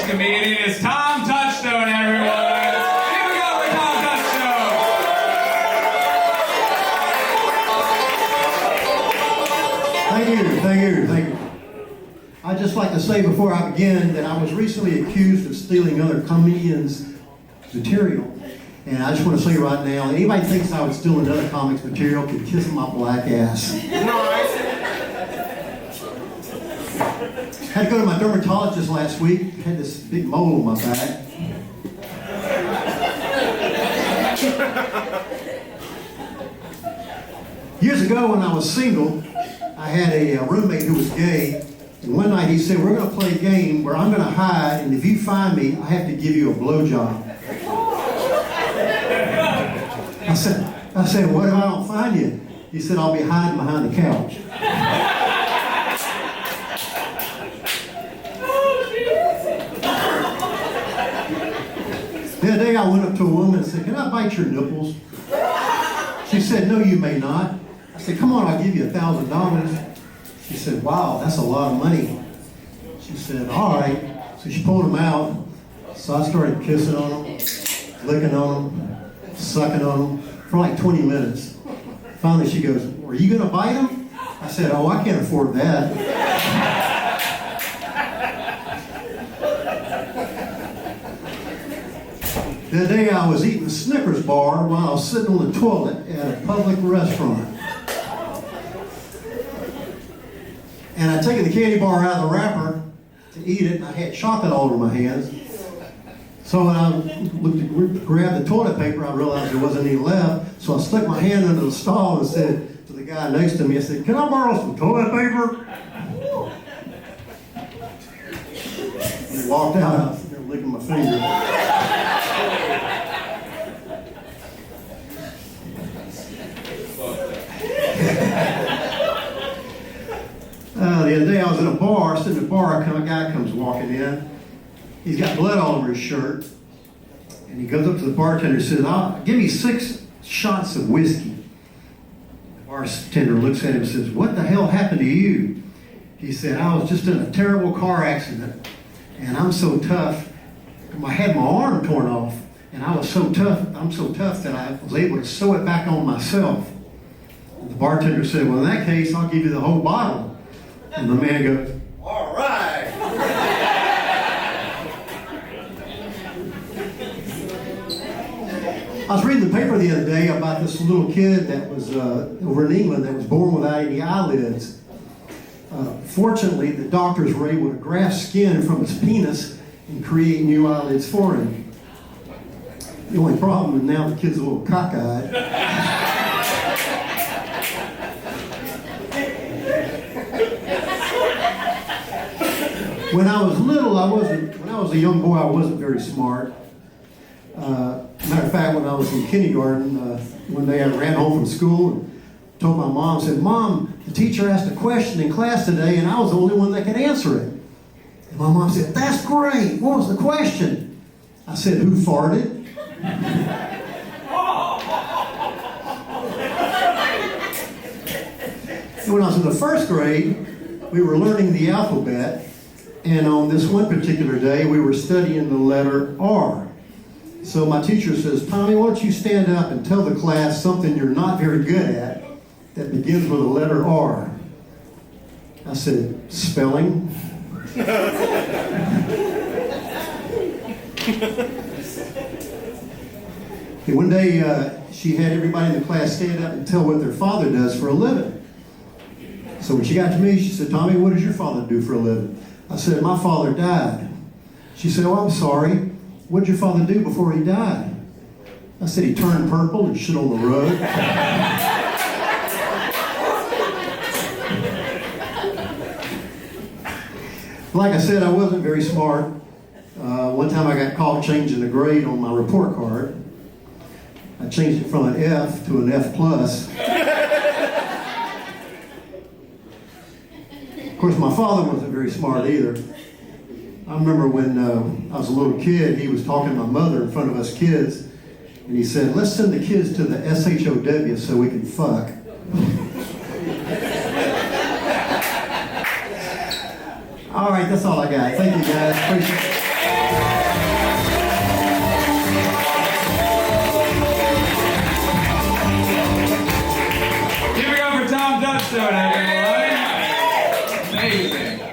comedian is Tom Touchstone, everyone. Here we go for Tom Touchstone. Thank you. I'd just like to say before I begin that I was recently accused of stealing other comedians' material. And I just want to say right now, anybody thinks I would steal another comic's material could kiss my black ass. Had to go to my dermatologist last week. Had this big mole on my back. Years ago when I was single, I had a roommate who was gay. And one night he said, we're going to play a game where I'm going to hide, and if you find me, I have to give you a blowjob. I said, what if I don't find you? He said, I'll be hiding behind the couch. The other day I went up to a woman and said, can I bite your nipples? She said, no, you may not. I said, come on, I'll give you $1,000. She said, wow, that's a lot of money. She said, all right. So she pulled them out. So I started kissing on them, licking on them, sucking on them for like 20 minutes. Finally she goes, are you going to bite them? I said, oh, I can't afford that. The other day I was eating a Snickers bar while I was sitting on the toilet at a public restaurant. And I'd taken the candy bar out of the wrapper to eat it, and I had chocolate all over my hands. So when I looked to grab the toilet paper, I realized there wasn't any left. So I stuck my hand under the stall and said to the guy next to me, I said, can I borrow some toilet paper? And he walked out, I was there licking my finger. The other day I was in a bar, sitting in a bar, a guy comes walking in. He's got blood all over his shirt. And he goes up to the bartender and says, give me 6 shots of whiskey. The bartender looks at him and says, what the hell happened to you? He said, I was just in a terrible car accident. And I'm so tough. I had my arm torn off. And I'm so tough that I was able to sew it back on myself. And the bartender said, well, in that case, I'll give you the whole bottle. And the man goes, all right. I was reading the paper the other day about this little kid that was over in England that was born without any eyelids. Fortunately, the doctors were able to graft skin from his penis and create new eyelids for him. The only problem is now the kid's a little cockeyed. When I was little, when I was a young boy, I wasn't very smart. Matter of fact, when I was in kindergarten, one day I ran home from school and told my mom, said, Mom, the teacher asked a question in class today and I was the only one that could answer it. And my mom said, that's great. What was the question? I said, who farted? And when I was in the first grade, we were learning the alphabet. And on this one particular day, we were studying the letter R. So my teacher says, Tommy, why don't you stand up and tell the class something you're not very good at that begins with the letter R. I said, spelling. And one day, she had everybody in the class stand up and tell what their father does for a living. So when she got to me, she said, Tommy, what does your father do for a living? I said, my father died. She said, oh, I'm sorry. What did your father do before he died? I said, he turned purple and shit on the road. Like I said, I wasn't very smart. One time I got caught changing the grade on my report card. I changed it from an F to an F+. Of course, my father wasn't very smart either. I remember when I was a little kid, he was talking to my mother in front of us kids, and he said, let's send the kids to the SHOW so we can fuck. All right, that's all I got. Thank you, guys. Appreciate it. touchstone, everyone. Amazing.